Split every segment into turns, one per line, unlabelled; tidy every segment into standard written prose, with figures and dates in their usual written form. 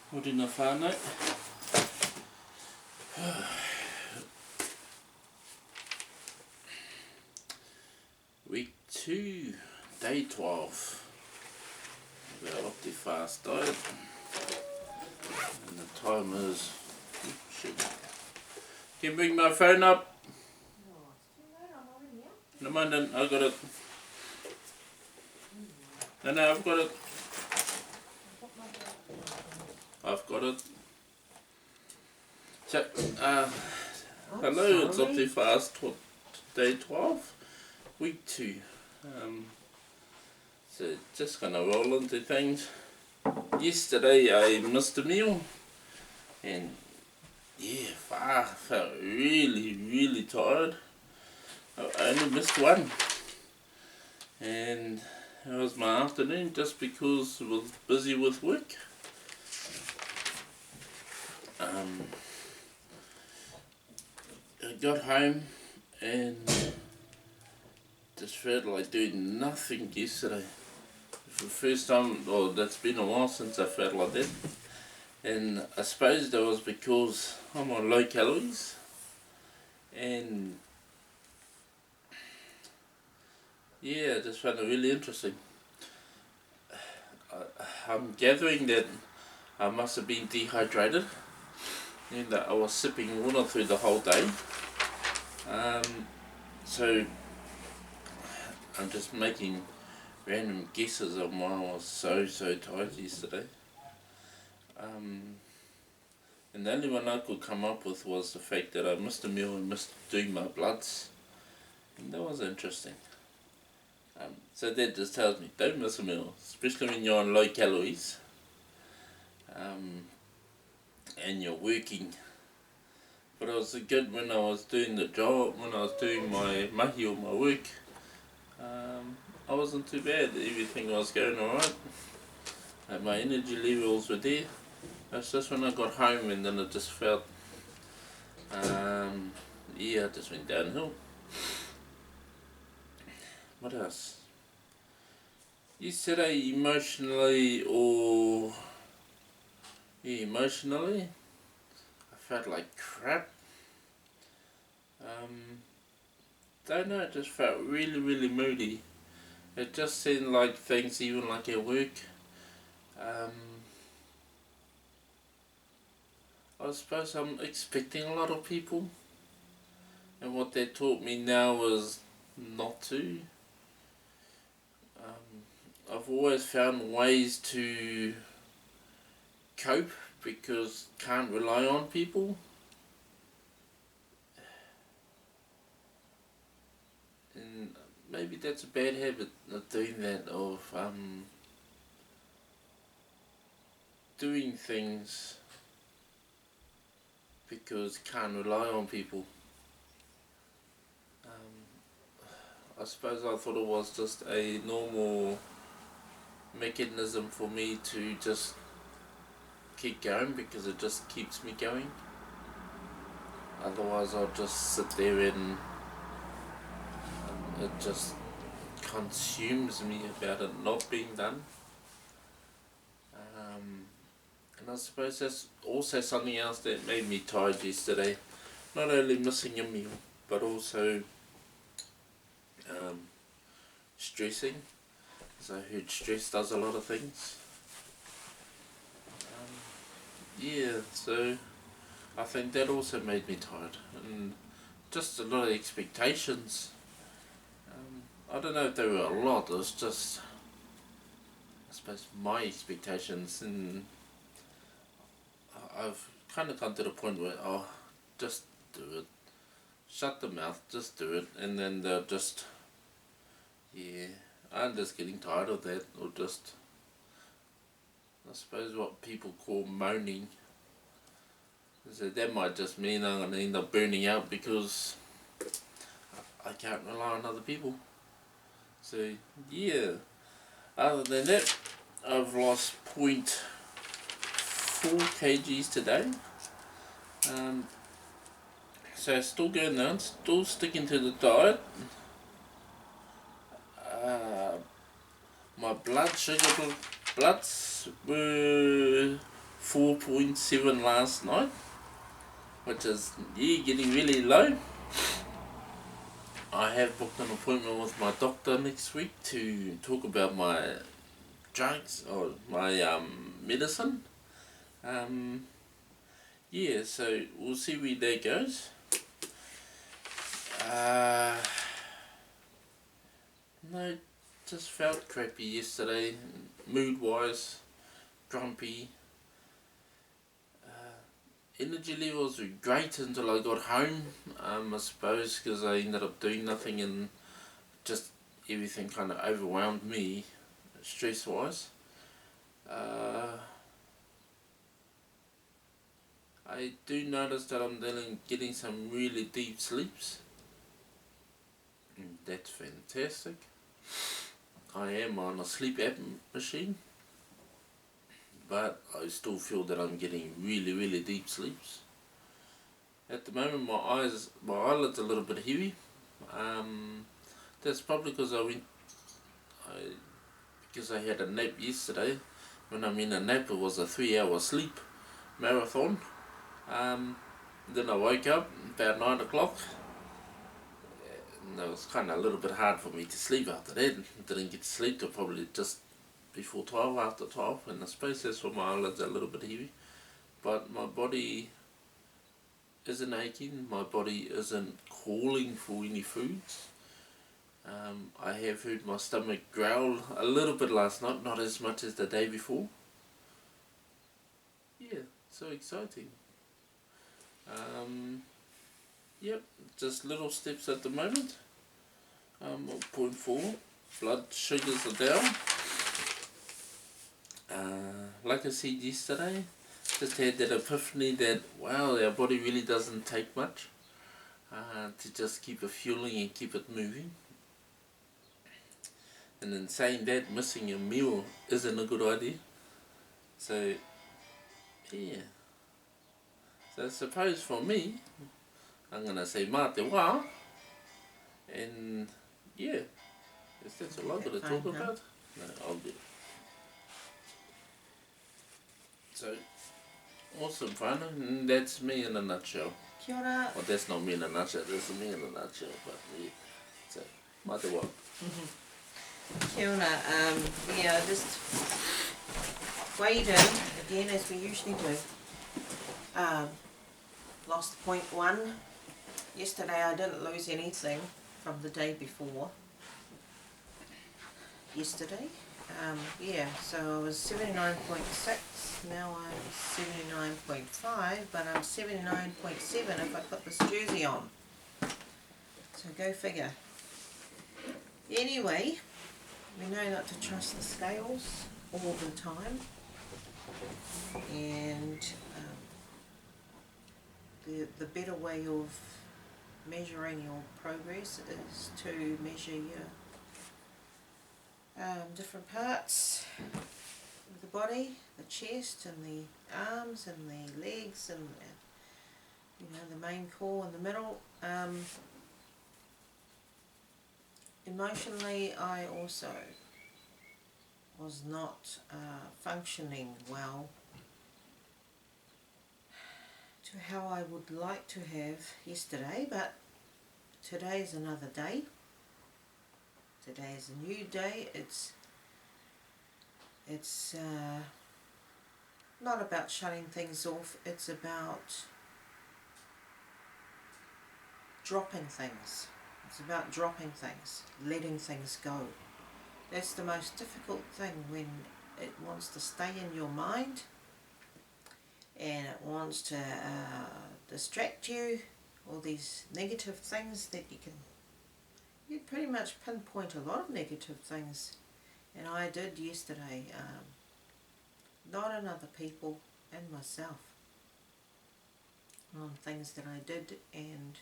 Morena whānau. Week 2, day 12 of our Optifast diet. And the time is... Shit. Can you bring my phone up? No, mind then, I got it. No, I've got it. I've got it. So, hello, it's Optifast, day 12, week 2. So, just gonna roll into things. Yesterday I missed a meal, and yeah, I felt really tired. I only missed one, and it was my afternoon just because I was busy with work. I got home and just felt like doing nothing yesterday. For the first time, or that's been a while since I felt like that. And I suppose that was because I'm on low calories, and yeah, I just found it really interesting. I'm gathering that I must have been dehydrated, and that I was sipping water through the whole day. So I'm just making random guesses on why I was so tired yesterday. And the only one I could come up with was the fact that I missed a meal and missed doing my bloods, and that was interesting. So that just tells me, don't miss a meal, especially when you're on low calories, and you're working. But it was good when I was doing the job, when I was doing my mahi or my work. I wasn't too bad, everything was going alright. My energy levels were there. It's just when I got home and then it just felt, yeah, it just went downhill. What else? Yesterday emotionally, I felt like crap. Don't know, it just felt really moody. It just seemed like things, even like at work, I suppose I'm expecting a lot of people, and what they taught me now was not to. I've always found ways to cope because can't rely on people. And maybe that's a bad habit of doing that, of doing things because can't rely on people. I suppose I thought it was just a normal mechanism for me to just keep going because it just keeps me going. Otherwise I'll just sit there and it just consumes me about it not being done. And I suppose that's also something else that made me tired yesterday. Not only missing a meal, but also stressing. So I heard stress does a lot of things. Yeah, so I think that also made me tired. And just a lot of expectations. I don't know if they were a lot, it was just, I suppose, my expectations, and I've kind of come to the point where, just do it. Shut the mouth, just do it, and then they'll just, yeah, I'm just getting tired of that, or just, I suppose what people call moaning. So that might just mean I'm going to end up burning out because I can't rely on other people. So yeah, other than that, I've lost 0.4 kgs today. So still going down, still sticking to the diet. My blood sugar bloods were 4.7 last night, which is getting really low. I have booked an appointment with my doctor next week to talk about my drugs or my medicine. Yeah, so we'll see where that goes. No, just felt crappy yesterday, mood wise, grumpy. Energy levels were great until I got home, I suppose, because I ended up doing nothing and just everything kind of overwhelmed me, stress wise. I do notice that I'm getting some really deep sleeps. That's fantastic. I am on a sleep app machine, but I still feel that I'm getting really deep sleeps. At the moment my eyelids are a little bit heavy. That's probably because because I had a nap yesterday. When I mean a nap, it was a 3-hour sleep marathon. Then I woke up about 9 o'clock. And it was kind of a little bit hard for me to sleep after that. Didn't get to sleep till probably just before 12, after 12. And I suppose that's why my eyelids are a little bit heavy. But my body isn't aching. My body isn't calling for any foods. I have heard my stomach growl a little bit last night, not as much as the day before. Yeah, so exciting. Yep, just little steps at the moment. 0.4, blood sugars are down. Like I said yesterday, just had that epiphany that, wow, our body really doesn't take much to just keep it fueling and keep it moving. And in saying that, missing a meal isn't a good idea. So, yeah. So I suppose for me, I'm going to say mā te wā. And, yeah. Is that all I've got to talk about? No, I'll do it. So, awesome fun, and that's me in a nutshell.
Kia ora.
Well, that's not me in a nutshell, that's me in a nutshell, but yeah. So, mā te wā.
Kia ora. Yeah, just weighed in again as we usually do. Lost 0.1. Yesterday I didn't lose anything from the day before. Yesterday. Yeah, so I was 79.6, now I'm 79.5, but I'm 79.7 if I put this jersey on. So go figure. Anyway, we know not to trust the scales all the time, and the better way of measuring your progress is to measure your different parts of the body, the chest and the arms and the legs and the main core in the middle. Emotionally, I also was not functioning well to how I would like to have yesterday, but today is another day. Today is a new day. It's not about shutting things off, it's about dropping things. It's about dropping things, letting things go. That's the most difficult thing, when it wants to stay in your mind and it wants to distract you, all these negative things that you pretty much pinpoint a lot of negative things, and I did yesterday, not in other people and myself, on things that I did, and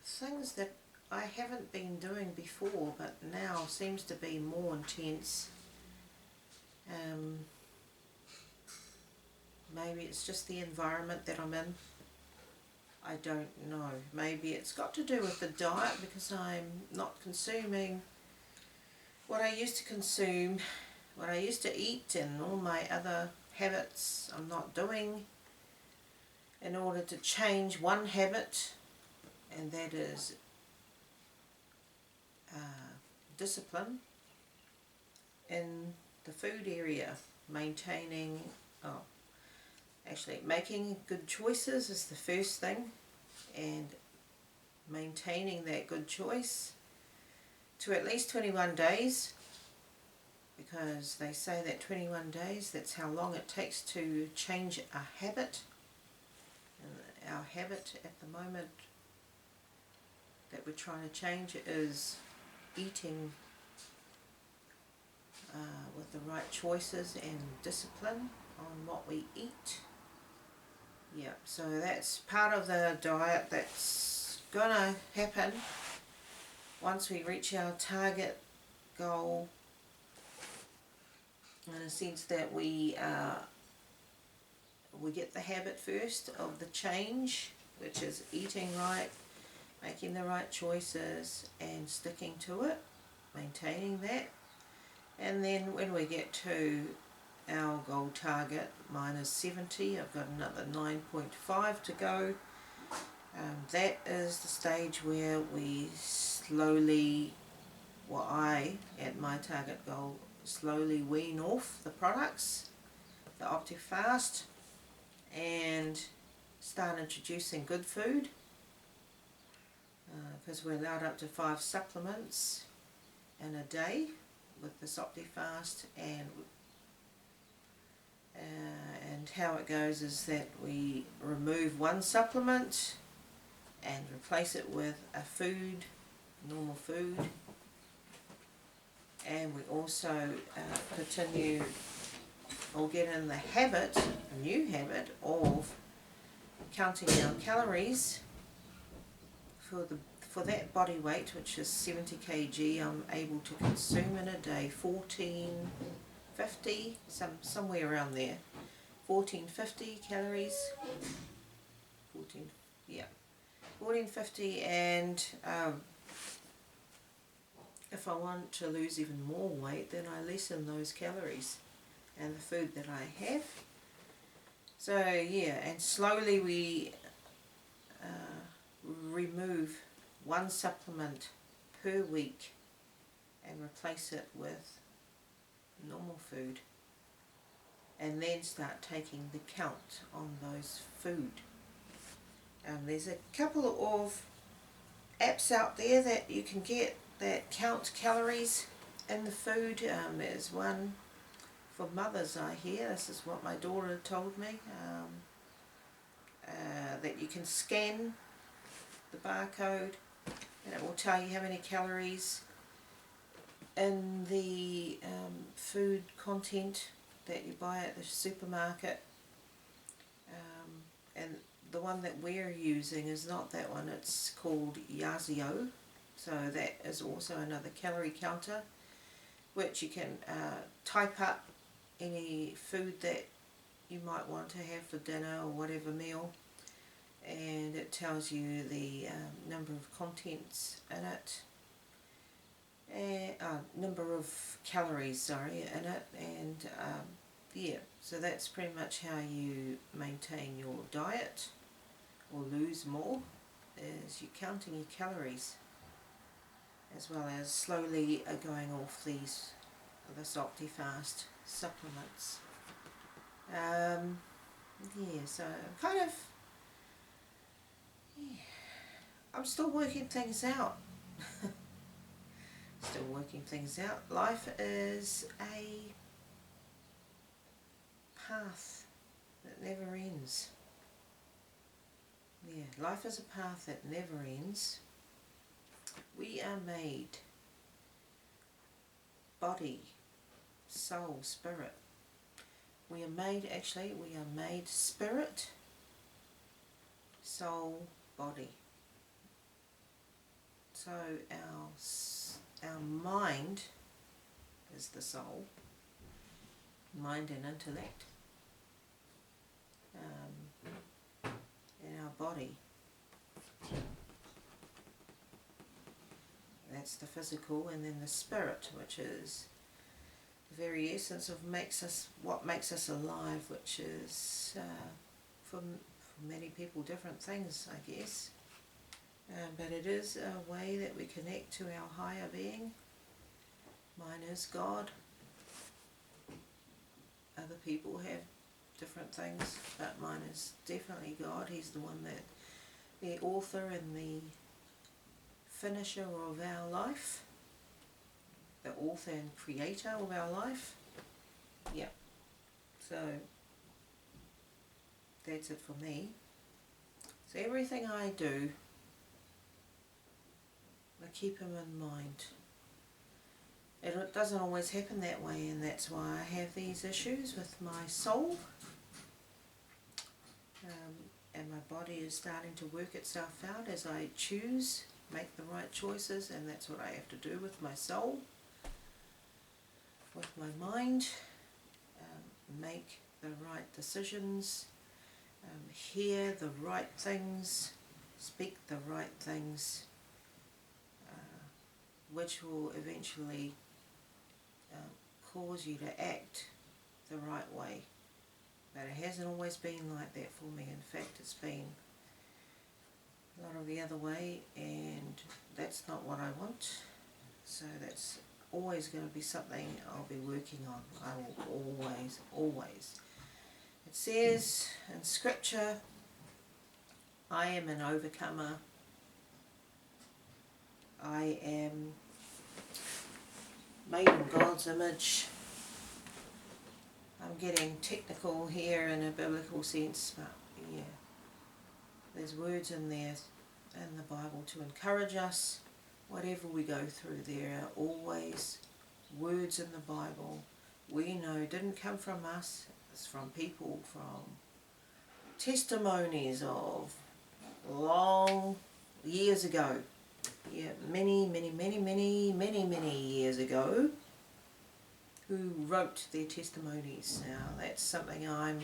things that I haven't been doing before but now seems to be more intense. Maybe it's just the environment that I'm in. I don't know. Maybe it's got to do with the diet, because I'm not consuming what I used to consume what I used to eat and all my other habits I'm not doing in order to change one habit, and that is discipline in the food area. Making good choices is the first thing, and maintaining that good choice to at least 21 days, because they say that 21 days, that's how long it takes to change a habit. And our habit at the moment that we're trying to change is eating with the right choices and discipline on what we eat. Yeah, so that's part of the diet that's gonna happen once we reach our target goal, in a sense that we get the habit first of the change, which is eating right, making the right choices and sticking to it, maintaining that. And then when we get to our goal target, mine is 70, I've got another 9.5 to go. That is the stage where we slowly, at my target goal, slowly wean off the products, the Optifast, and start introducing good food, because we're allowed up to 5 supplements in a day with this Optifast, and how it goes is that we remove one supplement and replace it with a food, normal food, and we also continue or get in the habit, a new habit of counting our calories for that body weight, which is 70 kg. I'm able to consume in a day 1450, somewhere around there, 1450 calories, 1450, and if I want to lose even more weight, then I lessen those calories and the food that I have. So yeah, and slowly we remove one supplement per week and replace it with normal food, and then start taking the count on those food. There's a couple of apps out there that you can get that count calories in the food. There's one for mothers, I hear. This is what my daughter told me, that you can scan the barcode and it will tell you how many calories in the food content that you buy at the supermarket. And the one that we're using is not that one, it's called Yazio. So that is also another calorie counter, which you can type up any food that you might want to have for dinner or whatever meal, and it tells you the number of contents in it, and number of calories, in it, and yeah, so that's pretty much how you maintain your diet or lose more, is you're counting your calories, as well as slowly going off this Optifast supplements. Yeah, so I'm still working things out. Life is a path that never ends. Yeah, life is a path that never ends. We are made body, soul, spirit. We are made spirit, soul, body. So our mind is the soul, mind and intellect, and our body, that's the physical, and then the spirit, which is the the very essence of what makes us alive, which is for many people different things, I guess. But it is a way that we connect to our higher being. Mine is God. Other people have different things, but mine is definitely God. He's the one that, the author and the finisher of our life, the author and creator of our life. Yeah, so that's it for me. So everything I do, I keep him in mind. It doesn't always happen that way, and that's why I have these issues with my soul. And my body is starting to work itself out as I make the right choices, and that's what I have to do with my soul, with my mind, make the right decisions, hear the right things, speak the right things, which will eventually cause you to act the right way. But it hasn't always been like that for me. In fact, it's been a lot of the other way, and that's not what I want. So that's always going to be something I'll be working on. I will always. It says in Scripture, I am an overcomer. I am made in God's image. I'm getting technical here in a biblical sense, but yeah, there's words in there in the Bible to encourage us. Whatever we go through, there are always words in the Bible we know didn't come from us. It's from people, from testimonies of long years ago. Yeah, many years ago, who wrote their testimonies. Now that's something I'm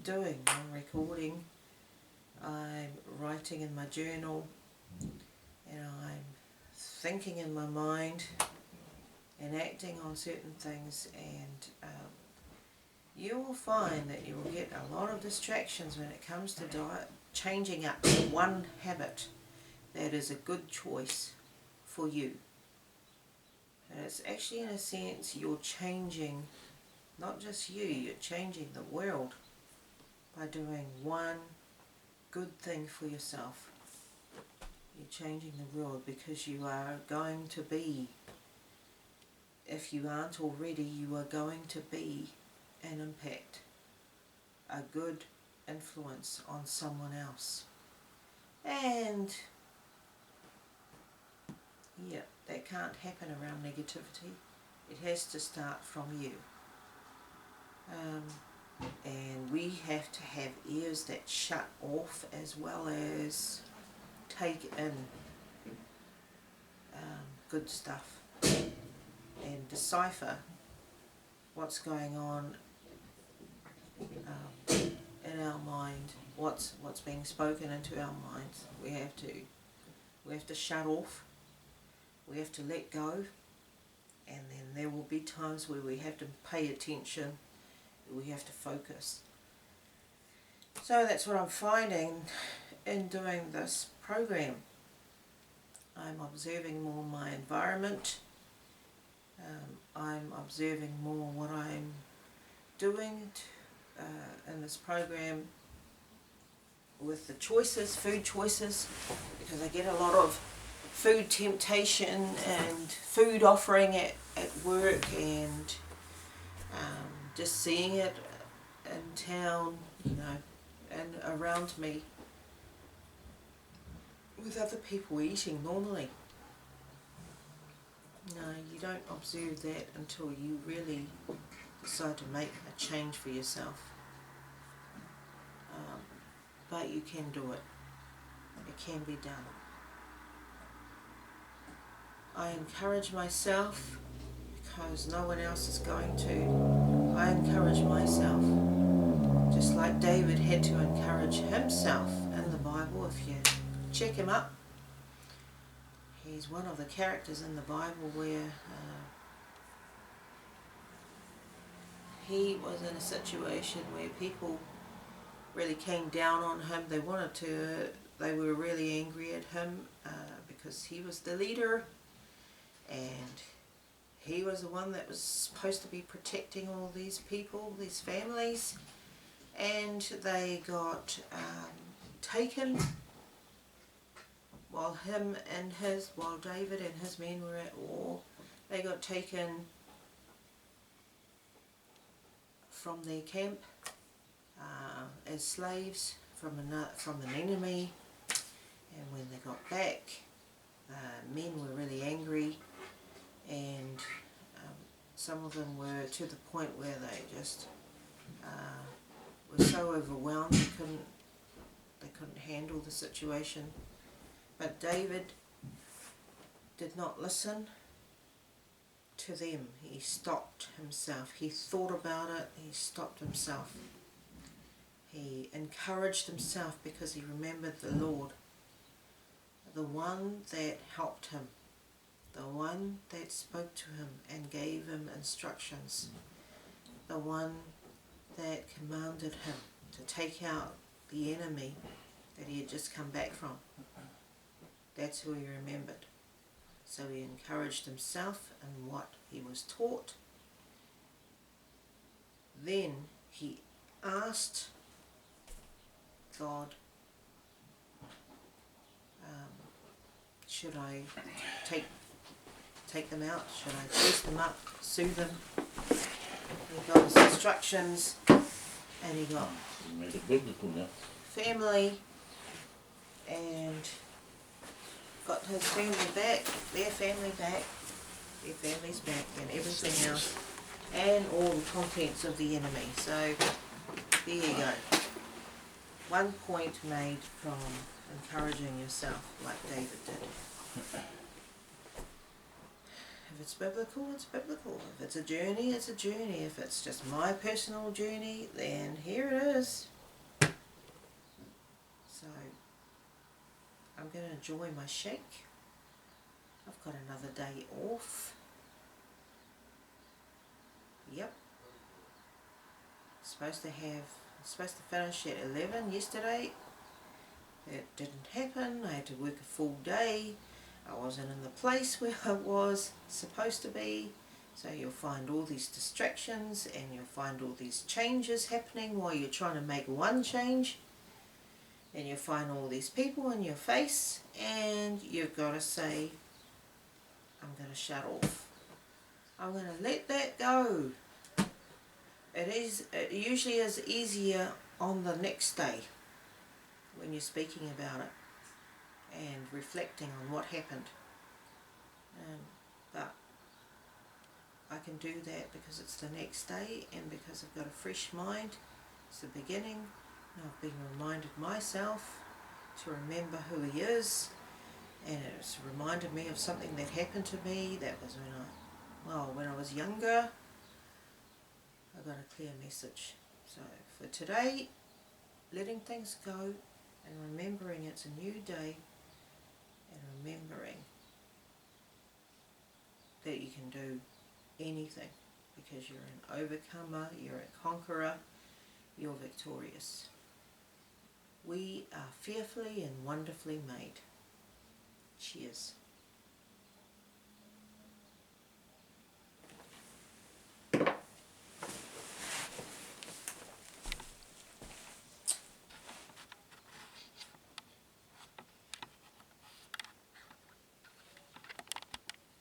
doing. I'm recording, I'm writing in my journal, and I'm thinking in my mind and acting on certain things, and you will find that you will get a lot of distractions when it comes to changing up one habit that is a good choice for you. And it's actually, in a sense, you're changing not just you, you're changing the world by doing one good thing for yourself. You're changing the world, because you are going to be, if you aren't already, you are going to be an impact, a good influence on someone else. And yeah, that can't happen around negativity. It has to start from you. And we have to have ears that shut off as well as take in good stuff and decipher what's going on in our mind, what's being spoken into our minds. We have to shut off. We have to let go, and then there will be times where we have to pay attention, we have to focus. So that's what I'm finding in doing this program. I'm observing more my environment, I'm observing more what I'm doing in this program with the choices, food choices, because I get a lot of food temptation and food offering at work, and just seeing it in town, you know, and around me with other people eating normally. No, you don't observe that until you really decide to make a change for yourself. But you can do it. It can be done. I encourage myself because no one else is going to. I encourage myself, just like David had to encourage himself in the Bible. If you check him up, he's one of the characters in the Bible where he was in a situation where people really came down on him. They were really angry at him because he was the leader and he was the one that was supposed to be protecting all these people, these families, and they got taken while David and his men were at war. They got taken from their camp as slaves from an enemy, and when they got back, men were really angry, and some of them were to the point where they just were so overwhelmed they couldn't handle the situation. But David did not listen to them. He stopped himself. He thought about it. He stopped himself. He encouraged himself because he remembered the Lord, the one that helped him, the one that spoke to him and gave him instructions, the one that commanded him to take out the enemy that he had just come back from. That's who he remembered. So he encouraged himself in what he was taught. Then he asked God, should I take them out? Should I chase them up, sue them? He got his instructions, and he got family, and got his family back, their family's back, and everything else, and all the contents of the enemy. So there you go. 1 point made from encouraging yourself like David did. If it's biblical, it's biblical. If it's a journey, it's a journey. If it's just my personal journey, then here it is. So I'm going to enjoy my shake. I've got another day off. Yep. Supposed to finish at 11 yesterday. It didn't happen. I had to work a full day. I wasn't in the place where I was supposed to be. So you'll find all these distractions and you'll find all these changes happening while you're trying to make one change. And you'll find all these people in your face and you've got to say, I'm going to shut off. I'm going to let that go. It usually is easier on the next day when you're speaking about it and reflecting on what happened. But I can do that because it's the next day and because I've got a fresh mind. It's the beginning. And I've been reminded myself to remember who he is, and it's reminded me of something that happened to me. That was when I was younger. I got a clear message. So for today, letting things go and remembering it's a new day, and remembering that you can do anything because you're an overcomer, you're a conqueror, you're victorious. We are fearfully and wonderfully made. Cheers.